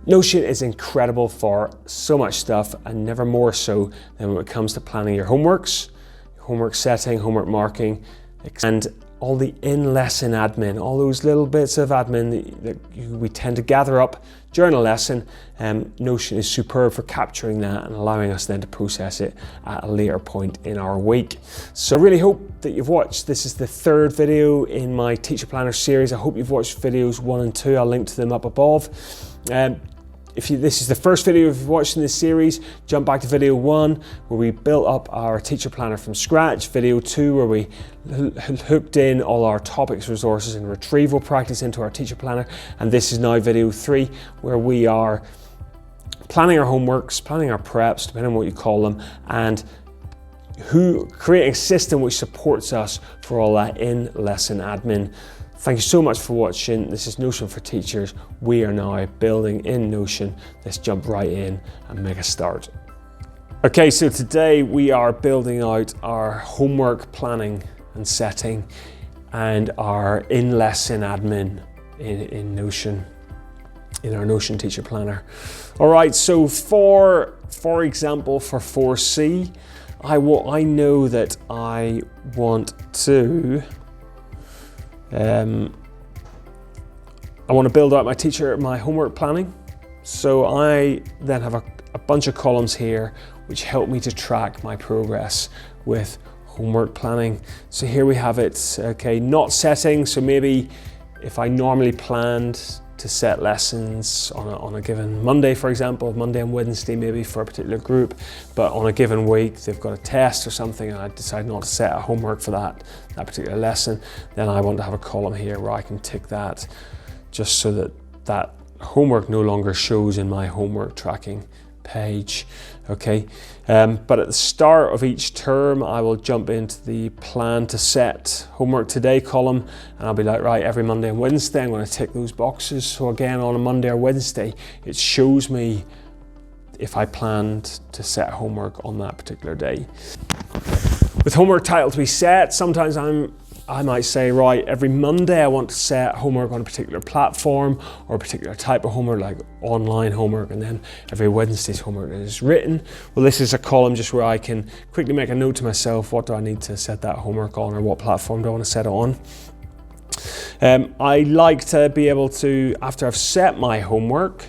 Notion is incredible for so much stuff, and never more so than when it comes to planning your homeworks, homework setting, homework marking, and all the in-lesson admin, all those little bits of admin that we tend to gather up during a lesson. Notion is superb for capturing that and allowing us then to process it at a later point in our week. So I really hope that you've watched. This is the third video in my Teacher Planner series. I hope you've watched videos 1 and 2. I'll link to them up above. If this is the first video you've watched in this series, jump back to video 1 where we built up our teacher planner from scratch, video 2 where we hooked in all our topics, resources and retrieval practice into our teacher planner, and this is now video 3 where we are planning our homeworks, planning our preps, depending on what you call them, and creating a system which supports us for all that in-lesson admin. Thank you so much for watching. This is Notion for Teachers. We are now building in Notion. Let's jump right in and make a start. Okay, so today we are building out our homework planning and setting and our in-lesson admin in Notion, in our Notion Teacher Planner. All right, so for example, for 4C, I know that I want to I want to build out my homework planning. So I then have a bunch of columns here which help me to track my progress with homework planning. So here we have it, okay, not setting. So maybe if I normally planned to set lessons on a given Monday, for example, Monday and Wednesday maybe for a particular group, but on a given week they've got a test or something and I decide not to set a homework for that particular lesson, then I want to have a column here where I can tick that just so that homework no longer shows in my homework tracking page. Okay, but at the start of each term I will jump into the plan to set homework today column and I'll be like, right, every Monday and Wednesday I'm going to tick those boxes. So again, on a Monday or Wednesday it shows me if I planned to set homework on that particular day. With homework title to be set, sometimes I might say, right, every Monday I want to set homework on a particular platform or a particular type of homework, like online homework, and then every Wednesday's homework is written. Well, this is a column just where I can quickly make a note to myself, what do I need to set that homework on, or what platform do I want to set it on. I like to be able to, after I've set my homework,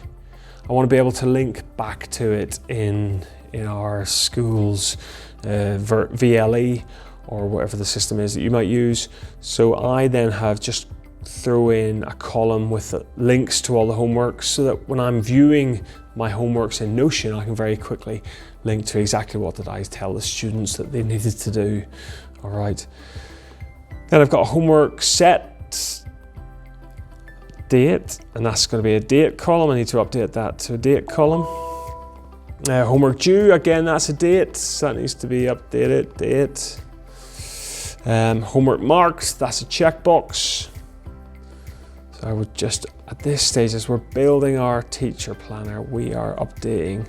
I want to be able to link back to it in our school's VLE, or whatever the system is that you might use. So I then have just throw in a column with links to all the homeworks so that when I'm viewing my homeworks in Notion, I can very quickly link to exactly what did I tell the students that they needed to do. All right. Then I've got a homework set date, and that's going to be a date column. I need to update that to a date column. Homework due, again, that's a date, so that needs to be updated, date. Homework marked, that's a checkbox. So I would just, at this stage, as we're building our teacher planner, we are updating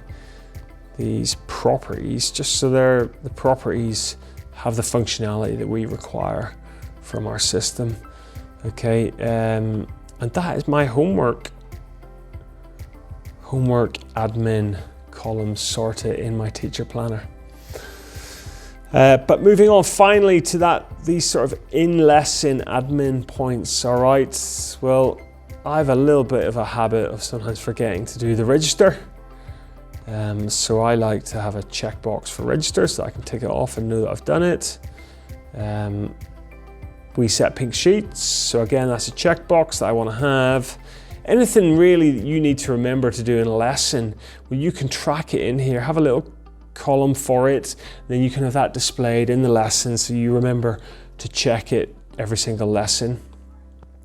these properties just so the properties have the functionality that we require from our system. Okay, and that is my homework admin column sorted in my teacher planner. But moving on finally to these sort of in-lesson admin points, all right. Well, I have a little bit of a habit of sometimes forgetting to do the register. So I like to have a checkbox for register so that I can tick it off and know that I've done it. We set pink sheets, so again, that's a checkbox that I want to have. Anything really that you need to remember to do in a lesson, well, you can track it in here, have a little column for it, then you can have that displayed in the lesson so you remember to check it every single lesson.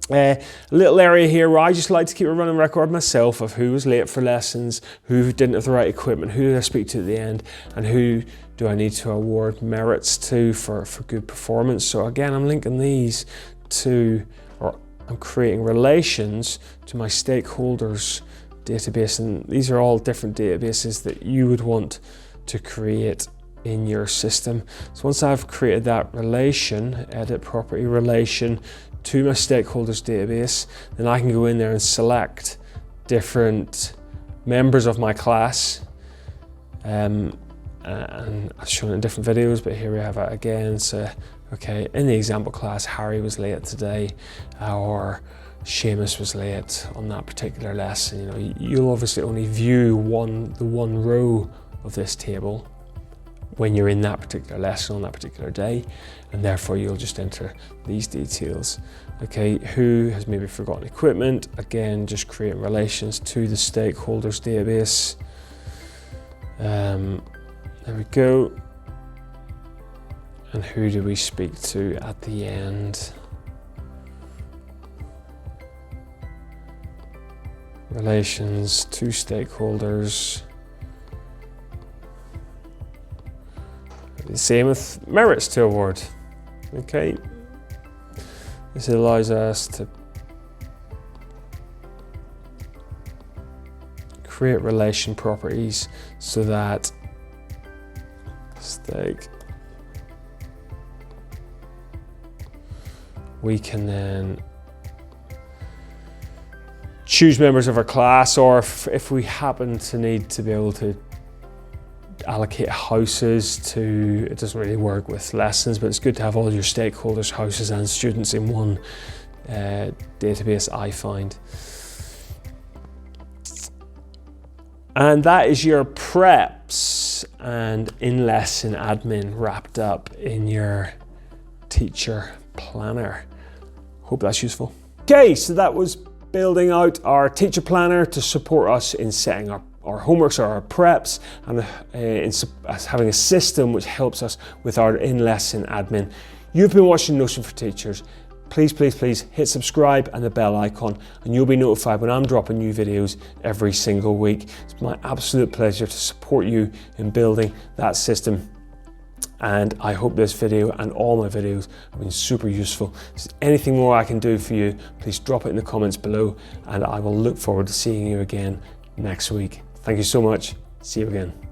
A little area here where I just like to keep a running record myself of who was late for lessons, who didn't have the right equipment, who did I speak to at the end, and who do I need to award merits to for good performance. So again, I'm linking these to, or I'm creating relations to my stakeholders database, and these are all different databases that you would want to create in your system. So once I've created that relation, edit property relation to my stakeholders database, then I can go in there and select different members of my class, and I've shown it in different videos, but here we have it again. So, okay, in the example class, Harry was late today, or Seamus was late on that particular lesson. You know, you'll obviously only view the one row of this table when you're in that particular lesson on that particular day, and therefore you'll just enter these details. Okay, who has maybe forgotten equipment? Again, just create relations to the stakeholders database. There we go. And who do we speak to at the end? Relations to stakeholders. The same with merits to award. Okay. This allows us to create relation properties so that we can then choose members of our class, or if we happen to need to be able to allocate houses to, it doesn't really work with lessons, but it's good to have all your stakeholders, houses and students in one database, I find. And that is your preps and in-lesson admin wrapped up in your teacher planner. Hope that's useful. Okay, so that was building out our teacher planner to support us in setting our homeworks or our preps, and having a system which helps us with our in-lesson admin. You've been watching Notion for Teachers. Please, please, please hit subscribe and the bell icon, and you'll be notified when I'm dropping new videos every single week. It's my absolute pleasure to support you in building that system. And I hope this video and all my videos have been super useful. If there's anything more I can do for you, please drop it in the comments below, and I will look forward to seeing you again next week. Thank you so much. See you again.